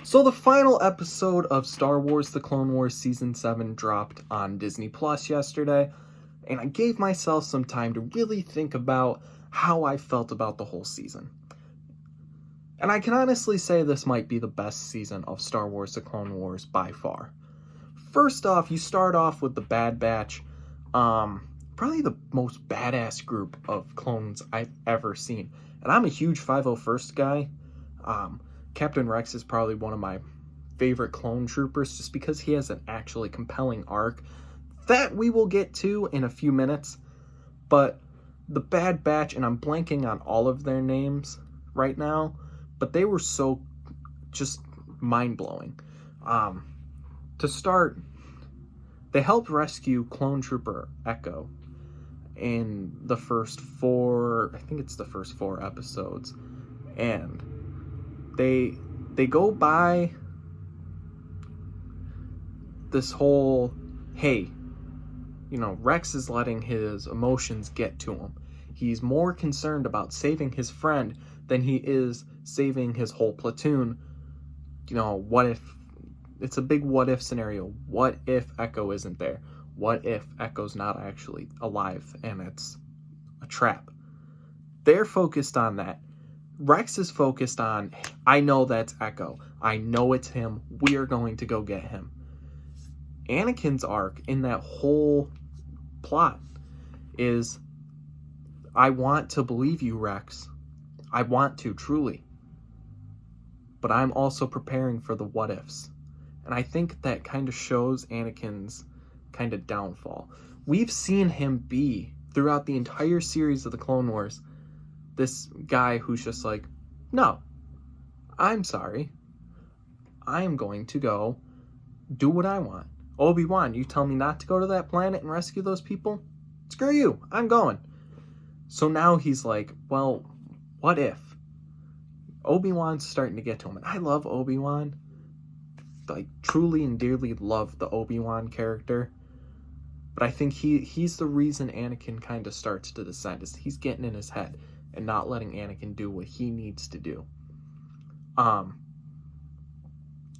So the final episode of Star Wars The Clone Wars Season 7 dropped on Disney Plus yesterday, and I gave myself some time to really think about how I felt about the whole season. And I can honestly say this might be the best season of Star Wars The Clone Wars by far. First off, you start off with the Bad Batch, probably the most badass group of clones I've ever seen. And I'm a huge 501st guy. Captain Rex is probably one of my favorite clone troopers just because he has an actually compelling arc that we will get to in a few minutes. But the Bad Batch, and I'm blanking on all of their names right now, but they were so just mind-blowing. To start, they helped rescue Clone Trooper Echo in the first four episodes, and they go by this whole, hey, Rex is letting his emotions get to him. He's more concerned about saving his friend than he is saving his whole platoon. What if, it's a big what if scenario. What if Echo isn't there? What if Echo's not actually alive and it's a trap? They're focused on that. Rex is focused on, I know that's Echo. I know it's him. We are going to go get him. Anakin's arc in that whole plot is, I want to believe you, Rex. I want to, truly. But I'm also preparing for the what ifs. And I think that kind of shows Anakin's kind of downfall. We've seen him be, throughout the entire series of the Clone Wars, this guy who's just like, no, I'm sorry. I am going to go do what I want. Obi-Wan, you tell me not to go to that planet and rescue those people? Screw you, I'm going. So now he's like, well, what if? Obi-Wan's starting to get to him. And I love Obi-Wan. Like, truly and dearly love the Obi-Wan character. But I think he's the reason Anakin kind of starts to descend, is he's getting in his head and not letting Anakin do what he needs to do.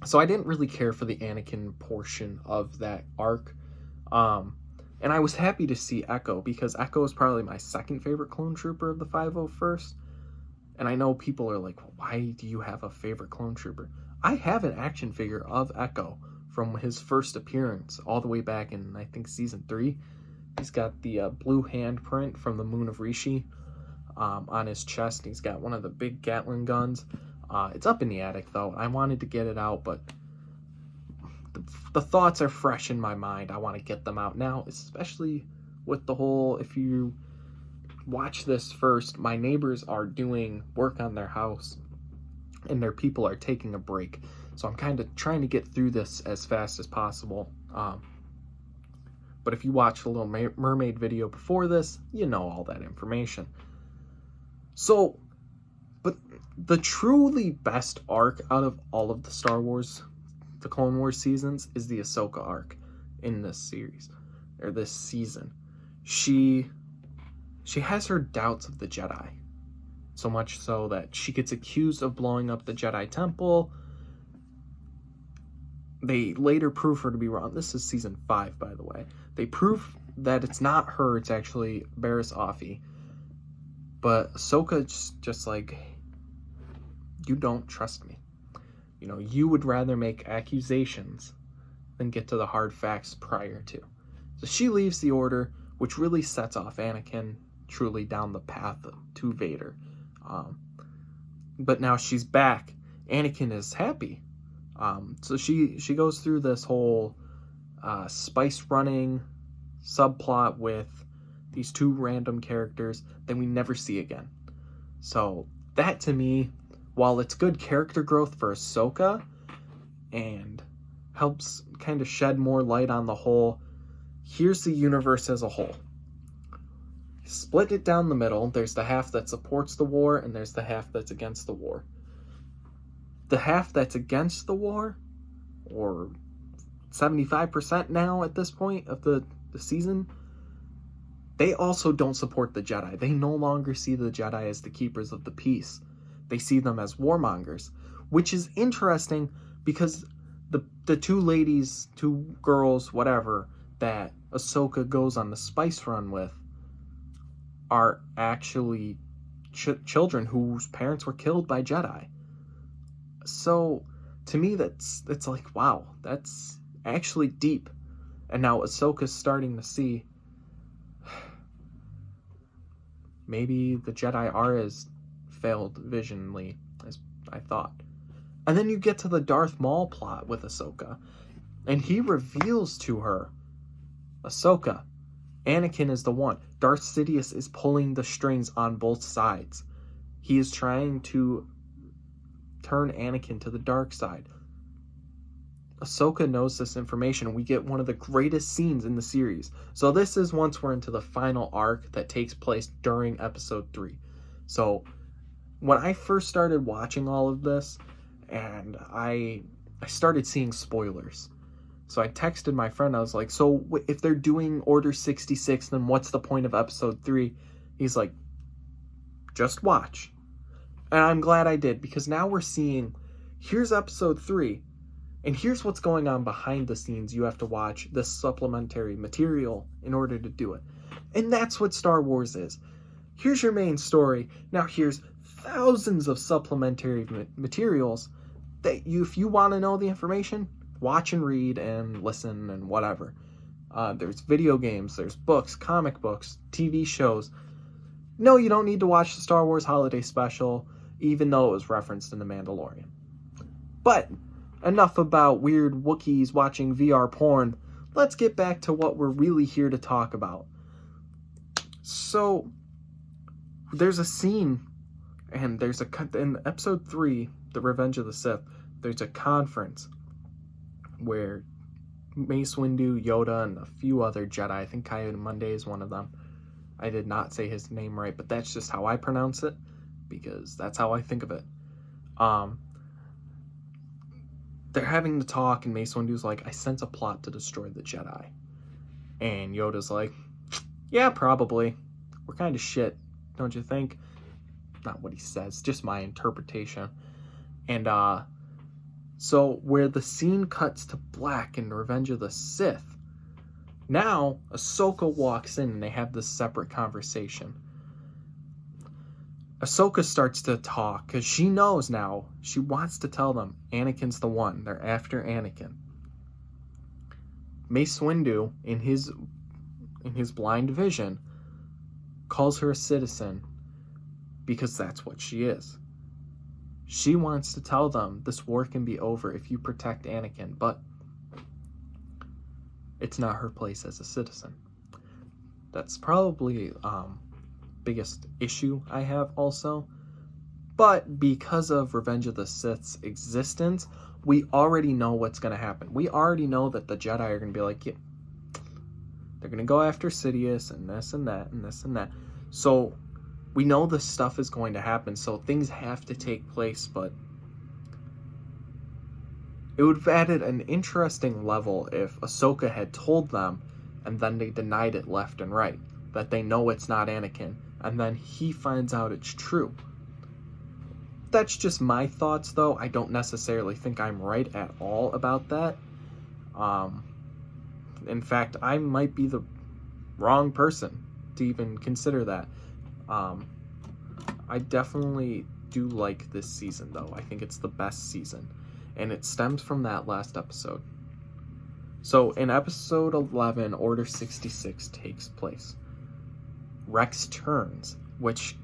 So I didn't really care for the Anakin portion of that arc. And I was happy to see Echo, because Echo is probably my second favorite clone trooper of the 501st. And I know people are like, why do you have a favorite clone trooper? I have an action figure of Echo from his first appearance all the way back in, I think, Season 3. He's got the blue handprint from the Moon of Rishi on his chest. He's got one of the big Gatling guns. It's up in the attic, though. I wanted to get it out, but the thoughts are fresh in my mind. I want to get them out now, especially with the whole, if you watch this first, my neighbors are doing work on their house, and their people are taking a break. So I'm kind of trying to get through this as fast as possible. But if you watch the Little Mermaid video before this, you know all that information. So, but the truly best arc out of all of the Star Wars, the Clone Wars seasons, is the Ahsoka arc in this series, or this season. She has her doubts of the Jedi. So much so that she gets accused of blowing up the Jedi Temple. They later prove her to be wrong. This is Season 5, by the way. They prove that it's not her, it's actually Barriss Offee. But Ahsoka's just like, you don't trust me. You would rather make accusations than get to the hard facts prior to. So she leaves the Order, which really sets off Anakin truly down the path to Vader. But now she's back. Anakin is happy. So she goes through this whole spice running subplot with these two random characters that we never see again. So that, to me, while it's good character growth for Ahsoka and helps kind of shed more light on the whole, here's the universe as a whole. Split it down the middle. There's the half that supports the war, and there's the half that's against the war. The half that's against the war, or 75% now at this point of the season, they also don't support the Jedi. They no longer see the Jedi as the keepers of the peace. They see them as warmongers, which is interesting because the two girls, whatever, that Ahsoka goes on the spice run with are actually children whose parents were killed by Jedi. So to me, it's like, wow, that's actually deep. And now Ahsoka's starting to see maybe the Jedi are as failed visionly as I thought. And then you get to the Darth Maul plot with Ahsoka, and he reveals to her, Ahsoka, Anakin is the one. Darth Sidious is pulling the strings on both sides. He is trying to turn Anakin to the dark side. Ahsoka knows this information. We get one of the greatest scenes in the series. So this is once we're into the final arc that takes place during episode 3. So when I first started watching all of this, and I started seeing spoilers. So I texted my friend, I was like, so if they're doing Order 66, then what's the point of episode 3? He's like, just watch. And I'm glad I did, because now we're seeing, here's episode 3, and here's what's going on behind the scenes. You have to watch this supplementary material in order to do it. And that's what Star Wars is. Here's your main story. Now here's thousands of supplementary materials that if you want to know the information, watch and read and listen and whatever. There's video games, there's books, comic books, TV shows. No, you don't need to watch the Star Wars Holiday Special, even though it was referenced in The Mandalorian. But enough about weird Wookiees watching VR porn. Let's get back to what we're really here to talk about. So, there's a scene, and there's in episode 3, The Revenge of the Sith, there's a conference where Mace Windu, Yoda, and a few other Jedi, I think Ki-Adi-Mundi is one of them. I did not say his name right, but that's just how I pronounce it, because that's how I think of it. They're having the talk, and Mace Windu's like, I sense a plot to destroy the Jedi. And Yoda's like, yeah, probably. We're kind of shit, don't you think? Not what he says, just my interpretation. And so where the scene cuts to black in Revenge of the Sith, now Ahsoka walks in and they have this separate conversation. Ahsoka starts to talk because she knows now. She wants to tell them Anakin's the one. They're after Anakin. Mace Windu, in his blind vision, calls her a citizen because that's what she is. She wants to tell them this war can be over if you protect Anakin, but it's not her place as a citizen. That's probably biggest issue I have also. But because of Revenge of the Sith's existence, we already know what's going to happen. We already know that the Jedi are going to be like, yeah, they're going to go after Sidious and this and that and this and that. So we know this stuff is going to happen, so things have to take place, but it would have added an interesting level if Ahsoka had told them and then they denied it left and right, that they know it's not Anakin, and then he finds out it's true. That's just my thoughts, though. I don't necessarily think I'm right at all about that. In fact, I might be the wrong person to even consider that. I definitely do like this season, though. I think it's the best season, and it stems from that last episode. So in episode 11, Order 66 takes place. Rex turns, which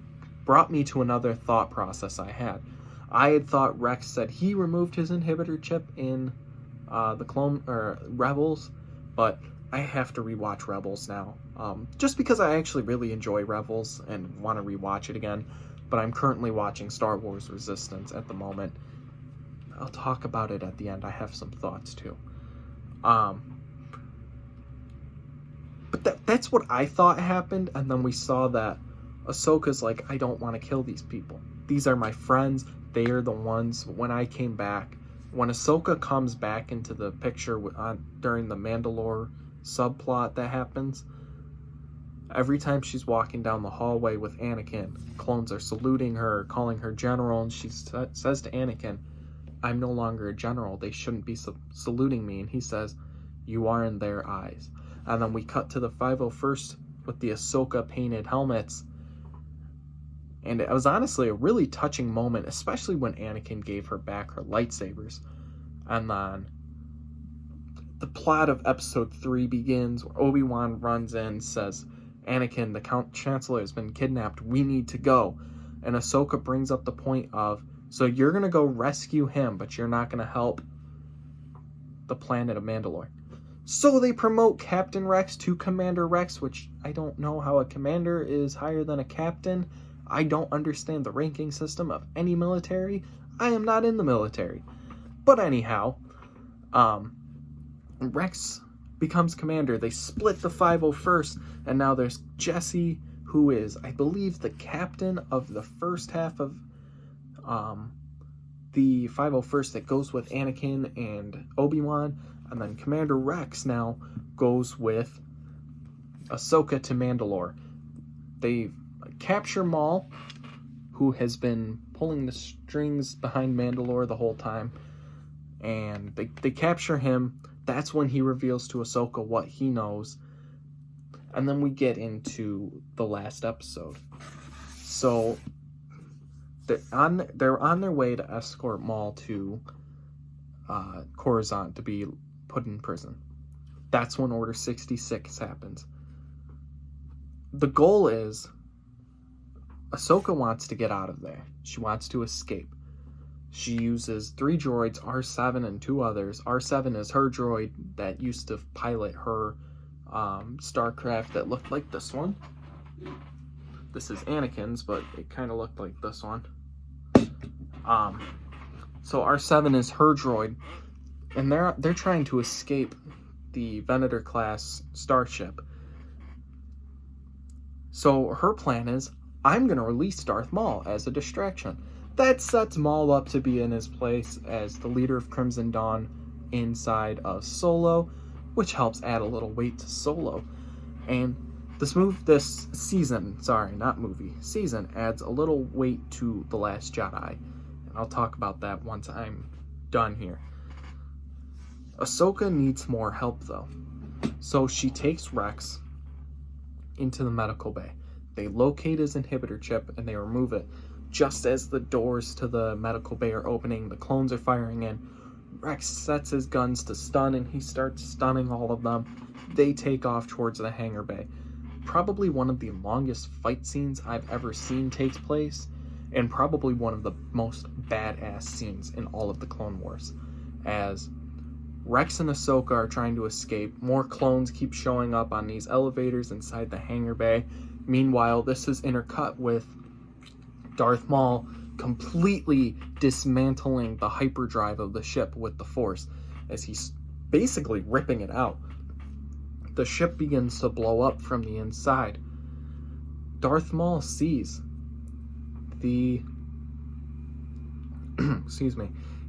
brought me to another thought process I had. I had thought Rex said he removed his inhibitor chip in the Rebels, but I have to rewatch Rebels now. Just because I actually really enjoy Rebels and want to rewatch it again, but I'm currently watching Star Wars Resistance at the moment. I'll talk about it at the end. I have some thoughts too. But that's what I thought happened, and then we saw that Ahsoka's like, I don't want to kill these people. These are my friends. They are the ones. When I came back, when Ahsoka comes back into the picture during the Mandalore subplot that happens, every time she's walking down the hallway with Anakin, clones are saluting her, calling her general, and she says to Anakin, I'm no longer a general. They shouldn't be saluting me. And he says, you are in their eyes. And then we cut to the 501st with the Ahsoka painted helmets. And it was honestly a really touching moment, especially when Anakin gave her back her lightsabers. And then the plot of episode 3 begins, where Obi-Wan runs in and says, Anakin, the Count Chancellor has been kidnapped. We need to go. And Ahsoka brings up the point of, so you're going to go rescue him, but you're not going to help the planet of Mandalore. So they promote Captain Rex to Commander Rex, which I don't know how a commander is higher than a captain. I don't understand the ranking system of any military. I am not in the military. But anyhow, Rex becomes commander. They split the 501st, and now there's Jesse, who is, I believe, the captain of the first half of the 501st that goes with Anakin and Obi-Wan, and then Commander Rex now goes with Ahsoka to Mandalore. They capture Maul, who has been pulling the strings behind Mandalore the whole time, and they capture him. That's when he reveals to Ahsoka what he knows, and then we get into the last episode. So they're on their way to escort Maul to Coruscant to be put in prison. That's when Order 66 happens. The goal is Ahsoka wants to get out of there. She wants to escape. She uses 3 droids, R7 and 2 others. R7 is her droid that used to pilot her Starcraft that looked like this one. This is Anakin's, but it kind of looked like this one. So R7 is her droid, and they're trying to escape the Venator class starship. So her plan is, I'm going to release Darth Maul as a distraction. That sets Maul up to be in his place as the leader of Crimson Dawn inside of Solo, which helps add a little weight to Solo. And this season adds a little weight to The Last Jedi. And I'll talk about that once I'm done here. Ahsoka needs more help though. So she takes Rex into the medical bay. They locate his inhibitor chip and they remove it. Just as the doors to the medical bay are opening, the clones are firing in. Rex sets his guns to stun and he starts stunning all of them. They take off towards the hangar bay. Probably one of the longest fight scenes I've ever seen takes place, and probably one of the most badass scenes in all of the Clone Wars. As Rex and Ahsoka are trying to escape, more clones keep showing up on these elevators inside the hangar bay. Meanwhile, this is intercut with Darth Maul completely dismantling the hyperdrive of the ship with the Force as he's basically ripping it out. The ship begins to blow up from the inside. Darth Maul sees the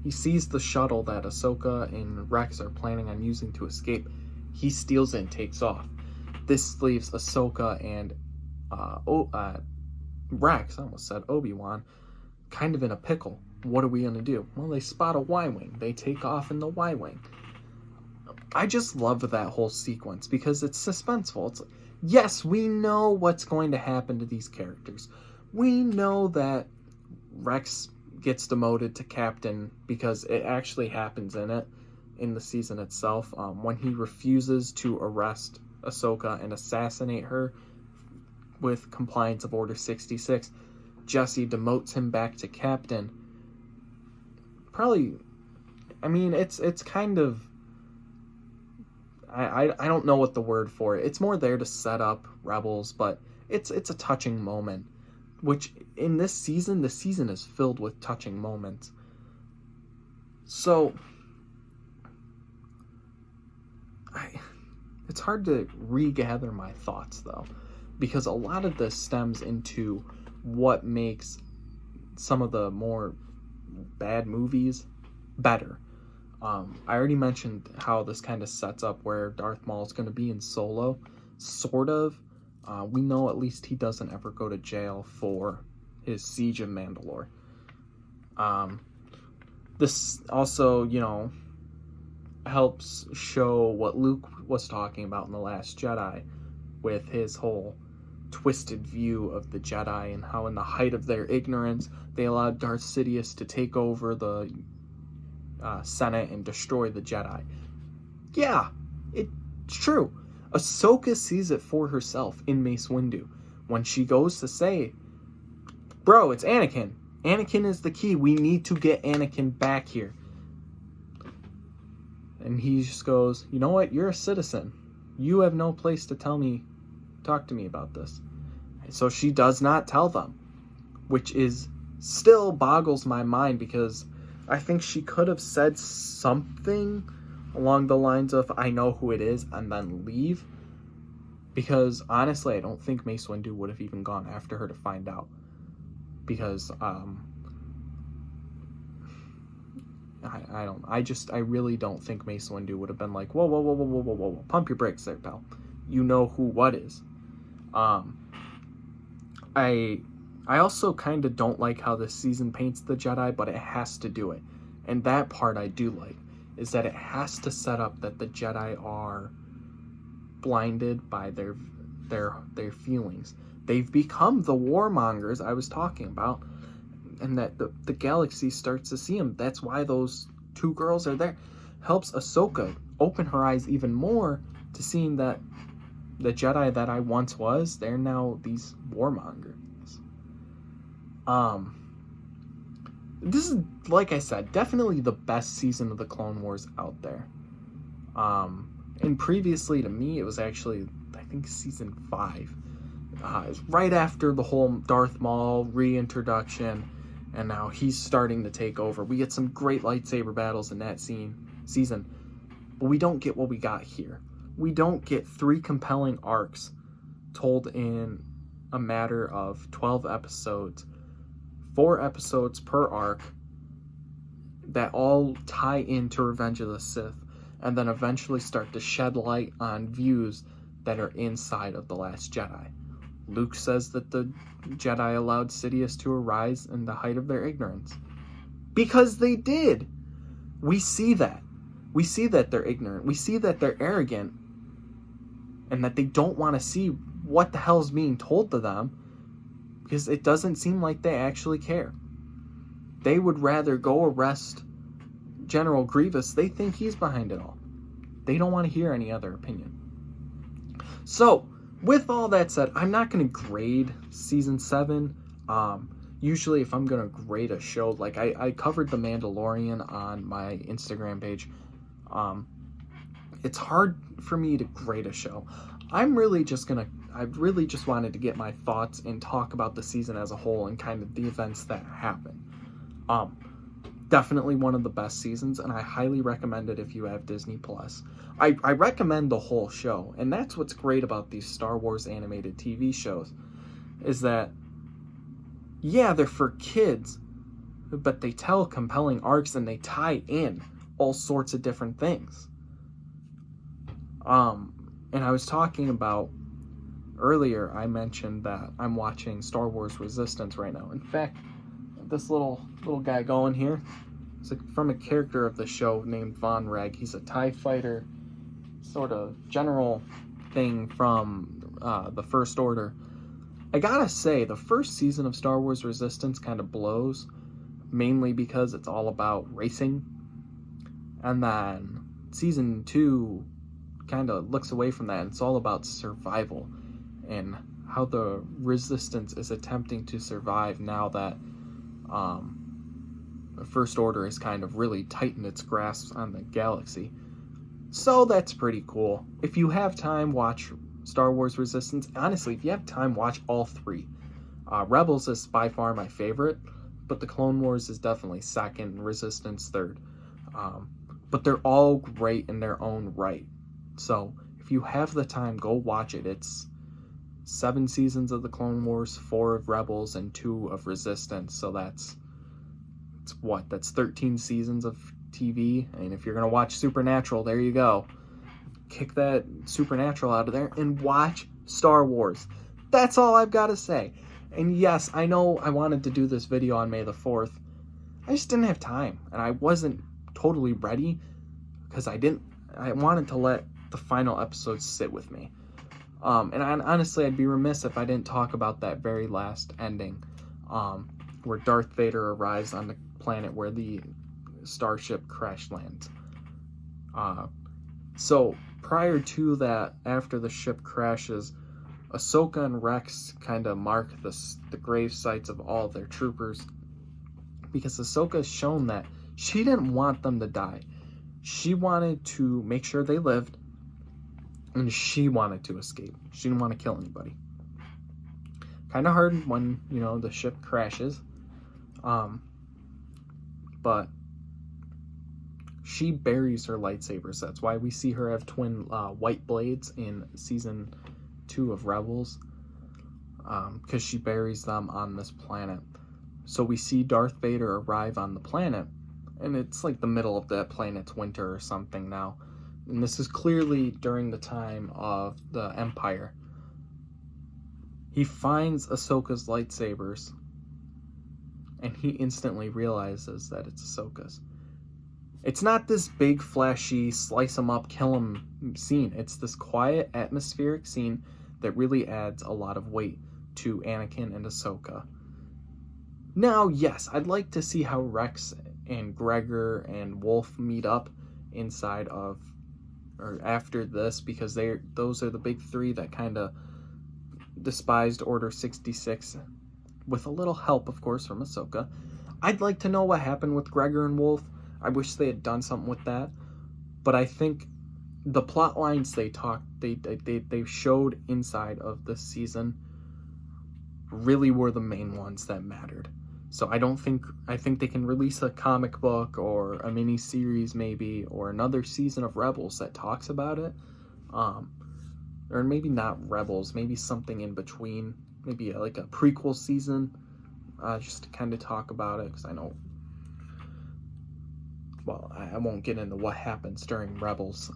he sees the shuttle that Ahsoka and Rex are planning on using to escape. He steals it and takes off. This leaves Ahsoka and Rex, I almost said Obi-Wan, kind of in a pickle. What are we going to do? Well, they spot a Y-Wing. They take off in the Y-Wing. I just love that whole sequence because it's suspenseful. It's like, yes, we know what's going to happen to these characters. We know that Rex gets demoted to captain because it actually happens in the season itself. When he refuses to arrest Ahsoka and assassinate her with compliance of Order 66, Jesse demotes him back to captain. Probably, I mean, it's kind of, I don't know what the word for it. It's more there to set up Rebels, but it's a touching moment, which in this season, the season is filled with touching moments. So it's hard to regather my thoughts though, because a lot of this stems into what makes some of the more bad movies better. I already mentioned how this kind of sets up where Darth Maul is going to be in Solo, sort of. We know at least he doesn't ever go to jail for his siege of Mandalore. This also, helps show what Luke was talking about in The Last Jedi with his whole twisted view of the Jedi and how in the height of their ignorance they allowed Darth Sidious to take over the Senate and destroy the Jedi. Yeah, it's true. Ahsoka sees it for herself in Mace Windu when she goes to say, bro, it's Anakin. Anakin is the key. We need to get Anakin back here. And he just goes, you know what? You're a citizen. You have no place to talk to me about this. And so she does not tell them, which is still boggles my mind, because I think she could have said something along the lines of, I know who it is, and then leave. Because honestly, I don't think Mace Windu would have even gone after her to find out. Because, I really don't think Mace Windu would have been like, whoa, pump your brakes there, pal. You know who what is. I also kind of don't like how this season paints the Jedi, but it has to do it. And that part I do like, is that it has to set up that the Jedi are blinded by their feelings. They've become the warmongers I was talking about, and that the galaxy starts to see them. That's why those two girls are there. Helps Ahsoka open her eyes even more to seeing that the Jedi that I once was, they're now these warmongers. This is, like I said, definitely the best season of the Clone Wars out there. And previously to me, it was actually, I think, season 5. It was right after the whole Darth Maul reintroduction, and now he's starting to take over. We get some great lightsaber battles in that season, but we don't get what we got here. We don't get 3 compelling arcs told in a matter of 12 episodes, 4 episodes per arc, that all tie into Revenge of the Sith, and then eventually start to shed light on views that are inside of The Last Jedi. Luke says that the Jedi allowed Sidious to arise in the height of their ignorance. Because they did! We see that. We see that they're ignorant. We see that they're arrogant. And that they don't want to see what the hell's being told to them. Because it doesn't seem like they actually care. They would rather go arrest General Grievous. They think he's behind it all. They don't want to hear any other opinion. So, with all that said, I'm not going to grade Season 7. Usually, if I'm going to grade a show, like I covered The Mandalorian on my Instagram page. It's hard for me to grade a show. I really just wanted to get my thoughts and talk about the season as a whole and kind of the events that happen. Definitely one of the best seasons, and I highly recommend it if you have Disney+. I recommend the whole show, and that's what's great about these Star Wars animated TV shows, is that, yeah, they're for kids, but they tell compelling arcs and they tie in all sorts of different things. And I was talking about, earlier I mentioned that I'm watching Star Wars Resistance right now. In fact, this little guy going here, it's from a character of the show named Von Reg. He's a TIE fighter sort of general thing from the First Order. I gotta say, the first season of Star Wars Resistance kind of blows, mainly because it's all about racing. And then season 2 kind of looks away from that, and it's all about survival and how the Resistance is attempting to survive now that the First Order has kind of really tightened its grasp on the galaxy. So that's pretty cool. If you have time, watch Star Wars Resistance. Honestly, if you have time, watch all 3. Rebels is by far my favorite, but the Clone Wars is definitely second, Resistance third. But they're all great in their own right. So if you have the time, go watch it. It's 7 seasons of the Clone Wars, 4 of Rebels, and 2 of Resistance. So that's 13 seasons of TV. And if you're going to watch Supernatural, there you go. Kick that Supernatural out of there and watch Star Wars. That's all I've got to say. And yes, I know I wanted to do this video on May the 4th. I just didn't have time, and I wasn't totally ready because I wanted to let the final episodes sit with me. Honestly, I'd be remiss if I didn't talk about that very last ending, where Darth Vader arrives on the planet where the starship crash lands. So prior to that, after the ship crashes, Ahsoka and Rex kind of mark the grave sites of all their troopers, because Ahsoka has shown that she didn't want them to die. She wanted to make sure they lived, and she wanted to escape. She didn't want to kill anybody. Kind of hard when, the ship crashes. But she buries her lightsabers. That's why we see her have twin white blades in season 2 of Rebels. Because she buries them on this planet. So we see Darth Vader arrive on the planet, and it's like the middle of that planet's winter or something now. And this is clearly during the time of the Empire. He finds Ahsoka's lightsabers, and he instantly realizes that it's Ahsoka's. It's not this big, flashy, slice him up, kill him scene. It's this quiet, atmospheric scene that really adds a lot of weight to Anakin and Ahsoka. Now, yes, I'd like to see how Rex and Gregor and Wolf meet up inside of, or after this, because those are the big three that kind of despised Order 66, with a little help, of course, from Ahsoka. I'd like to know what happened with Gregor and Wolf. I wish they had done something with that, but I think the plot lines they showed inside of this season really were the main ones that mattered. So I think they can release a comic book or a mini series maybe, or another season of Rebels that talks about it. Or maybe not Rebels, maybe something in between, maybe like a prequel season, just to kind of talk about it, because I know, well, I won't get into what happens during Rebels,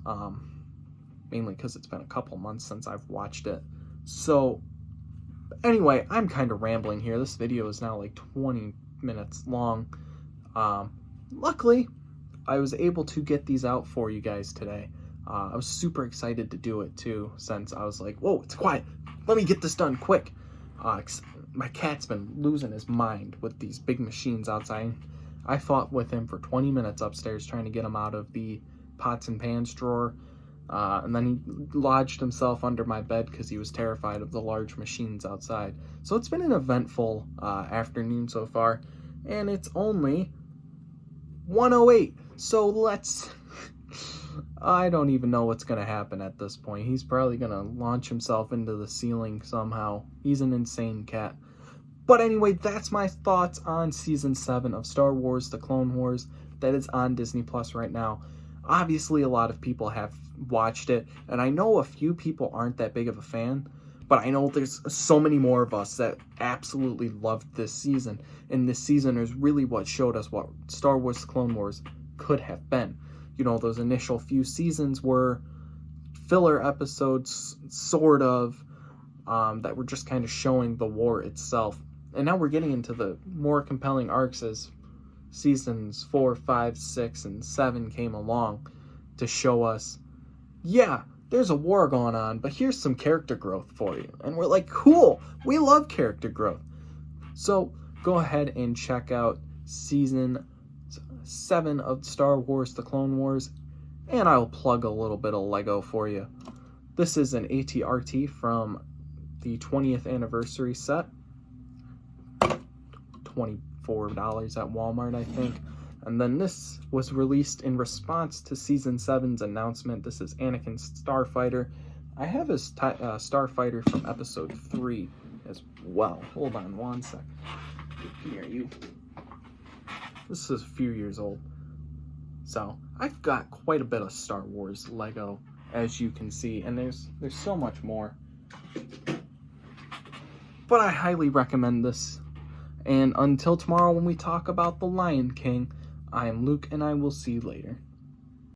mainly because it's been a couple months since I've watched it. So anyway, I'm kind of rambling here. This video is now like 20 minutes long. Luckily, I was able to get these out for you guys today. I was super excited to do it too, since I was like, whoa, it's quiet. Let me get this done quick. My cat's been losing his mind with these big machines outside. I fought with him for 20 minutes upstairs trying to get him out of the pots and pans drawer. And then he lodged himself under my bed because he was terrified of the large machines outside. So it's been an eventful afternoon so far, and it's only 1:08. So I don't even know what's going to happen at this point. He's probably going to launch himself into the ceiling somehow. He's an insane cat. But anyway, that's my thoughts on Season 7 of Star Wars: The Clone Wars that is on Disney Plus right now. Obviously, a lot of people have watched it, and I know a few people aren't that big of a fan, but I know there's so many more of us that absolutely loved this season, and this season is really what showed us what Star Wars: Clone Wars could have been. Those initial few seasons were filler episodes, sort of, that were just kind of showing the war itself. And now we're getting into the more compelling arcs as seasons 4, 5, 6, and 7 came along to show us, yeah, there's a war going on, but here's some character growth for you. And we're like, cool, we love character growth. So go ahead and check out Season 7 of Star Wars: The Clone Wars, and I'll plug a little bit of Lego for you. This is an ATRT from the 20th anniversary set. $24 at Walmart, I think. And then this was released in response to Season 7's announcement. This is Anakin's Starfighter. I have his Starfighter from Episode 3 as well. Hold on one sec. Here, you. This is a few years old. So, I've got quite a bit of Star Wars Lego, as you can see, and there's so much more. But I highly recommend this. And until tomorrow when we talk about The Lion King, I am Luke, and I will see you later.